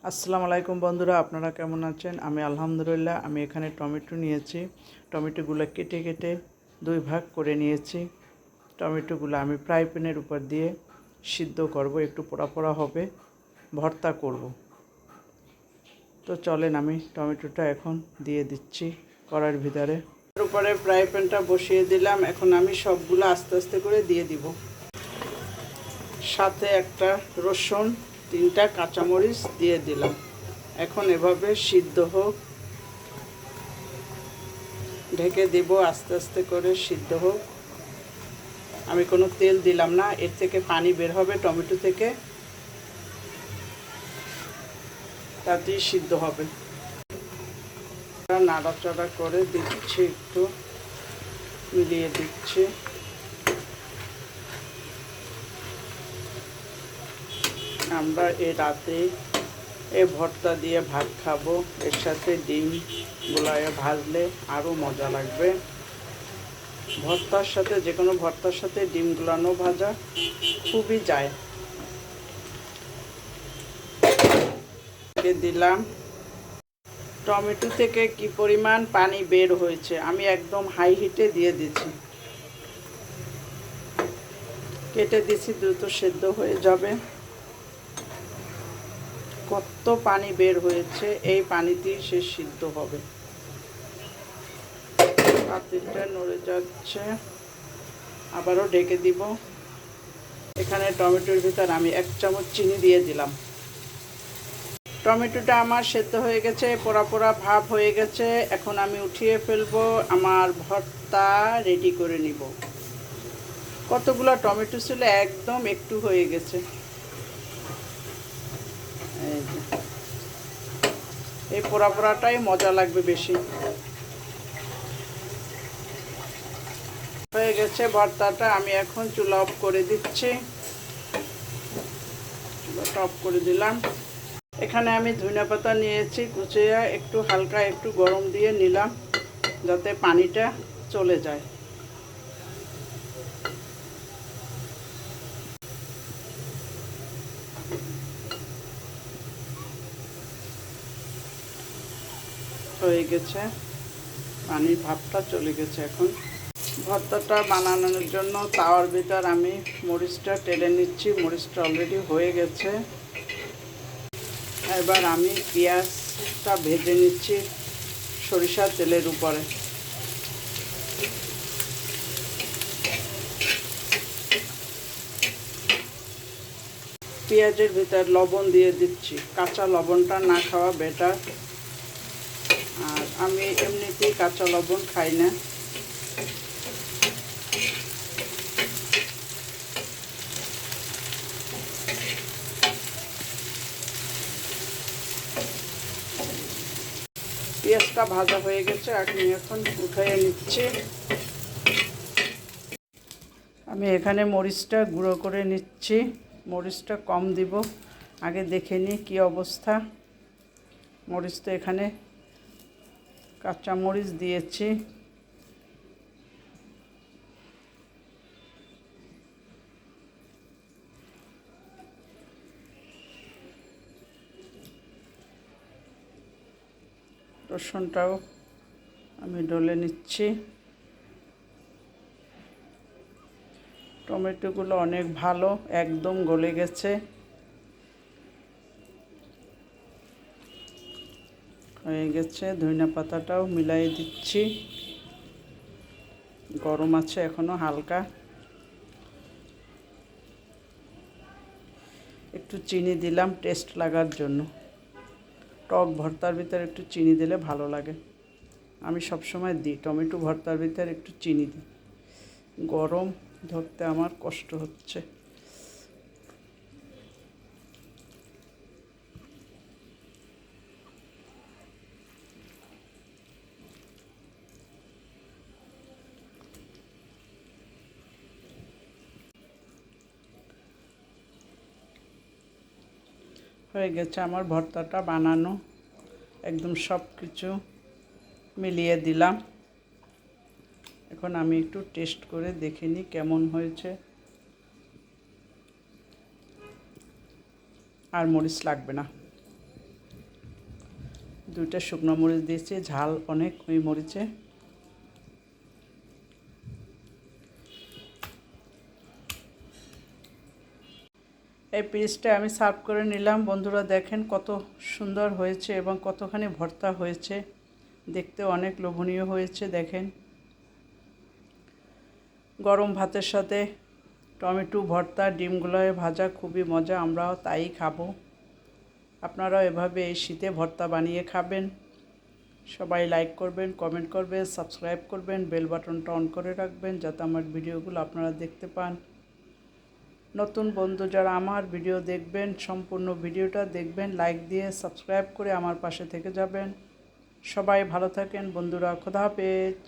আসসালামু আলাইকুম বন্ধুরা, আপনারা কেমন আছেন? আমি আলহামদুলিল্লাহ। আমি এখানে টমেটো নিয়েছি। টমেটোগুলো কেটে কেটে দুই ভাগ করে নিয়েছি। টমেটোগুলো আমি ফ্রাই প্যানের উপর দিয়ে সিদ্ধ করব, একটু পোড়া পোড়া হবে, ভর্তা করব। তো চলেন আমি টমেটোটা এখন দিয়ে দিচ্ছি কড়াইয়ের ভিতরে। এর উপরে ফ্রাই প্যানটা বসিয়ে দিলাম। এখন আমি সবগুলো আস্তে আস্তে করে দিয়ে দিব। সাথে একটা রসুন, 3টা কাঁচামরিচ দিয়ে দিলাম। এখন এভাবে সিদ্ধ হোক, ঢেকে দেব, আস্তে আস্তে করে সিদ্ধ হোক। আমি কোনো তেল দিলাম না, এর থেকে পানি বের হবে টমেটো থেকে, তাতেই সিদ্ধ হবে। নাড়াচাড়া করে দিচ্ছি, একটু মিলিয়ে দিচ্ছি। আমরা রাতে ভর্তা দিয়ে ভাত খাবো, এর সাথে ডিম গুলায় ভাজলে আরও মজা লাগবে। ভর্তার সাথে, যে কোনো ভর্তার সাথে ডিম গুলানো ভাজা খুবই যায়। দিলাম। টমেটো থেকে কি পরিমাণ পানি বের হয়েছে, আমি একদম হাই হিটে দিয়ে দিচ্ছি। কেটে দিছি, দ্রুত সেদ্ধ হয়ে যাবে। কত পানি বের হয়েছে, এই পানিতেই সে সিদ্ধ হবে। পাতিলটা নড়ে যাচ্ছে, আবারও ঢেকে দিব। এখানে টমেটোর ভিতর আমি 1 চামচ চিনি দিয়ে দিলাম। টমেটোটা আমার সেদ্ধ হয়ে গেছে, পোড়া পোড়া ভাব হয়ে গেছে। এখন আমি উঠিয়ে ফেলবো, আমার ভর্তা রেডি করে নিব। কতগুলো টমেটো ছিল, একদম একটু হয়ে গেছে। এই পোড়া পোড়াটাই মজা লাগবে বেশি। হয়ে গেছে ভর্তাটা, আমি এখন চুলা অফ করে দিচ্ছি। চুলাটা অফ করে দিলাম। এখানে আমি ধনিয়াপাতা নিয়েছি, কুচিয়ে একটু হালকা একটু গরম দিয়ে নিলাম, যাতে পানিটা চলে যায়। হয়ে গেছে, পানির ভাবটা চলে গেছে। এখন ভর্তাটা বানানোর জন্য তাওয়ার ভিতর আমি মরিচটা টেলে নিচ্ছি। মরিচটা অলরেডি হয়ে গেছে। এবার আমি পেঁয়াজটা ভেজে নিচ্ছি সরিষার তেলের উপরে। পেঁয়াজের ভিতর লবণ দিয়ে দিচ্ছি, কাঁচা লবণটা না খাওয়া বেটার। আর আমি এমনিতেই কাঁচা লবণ খাই না। পেঁয়াজটা ভাজা হয়ে গেছে, আমি এখন উঠিয়ে নিচ্ছি। আমি এখানে মরিচটা গুঁড়ো করে নিচ্ছি। মরিচটা কম দিব, আগে দেখে নিই কী অবস্থা। মরিচ তো এখানে কাঁচা মরিচ দিয়েছি। রসুনটাও আমি ডলে নিচ্ছি। টমেটোগুলো অনেক ভালো, একদম গলে গেছে। হয়ে গেছে, ধনিয়াপাতাটাও মিলাই দিচ্ছি। গরম আছে এখনো হালকা। একটু চিনি দিলাম টেস্ট লাগার জন্য। টক ভর্তার ভিতরে একটু চিনি দিলে ভালো লাগে। আমি সবসময় দিই, টমেটো ভর্তার ভিতরে একটু চিনি দিই। গরম ধরতে আমার কষ্ট হচ্ছে। হয়ে গেছে আমার ভর্তাটা বানানো, একদম সব কিছু মিলিয়ে দিলাম। এখন আমি একটু টেস্ট করে দেখে নিই কেমন হয়েছে। আর মরিচ লাগবে না। 2টা শুকনো মরিচ দিয়েছি, ঝাল অনেক ওই মরিচে। এই পিসটা আমি সার্ভ করে নিলাম। বন্ধুরা দেখেন কত সুন্দর হয়েছে এবং কতখানি ভর্তা হয়েছে, দেখতে অনেক লোভনীয় হয়েছে। দেখেন গরম ভাতের সাথে টমেটো ভর্তা, ডিমগুলোয় ভাজা, খুবই মজা, আমরাও তাই খাবো। আপনারাও এভাবে এই শীতে ভর্তা বানিয়ে খাবেন। সবাই লাইক করবেন, কমেন্ট করবেন, সাবস্ক্রাইব করবেন, বেল বাটনটা অন করে রাখবেন যাতে আমার ভিডিওগুলো আপনারা দেখতে পান। নতুন বন্ধু যারা আমার ভিডিও দেখবেন, সম্পূর্ণ ভিডিওটা দেখবেন, লাইক দিয়ে সাবস্ক্রাইব করে আমার পাশে থেকে যাবেন। সবাই ভালো থাকেন বন্ধুরা, খোদা হাফেজ।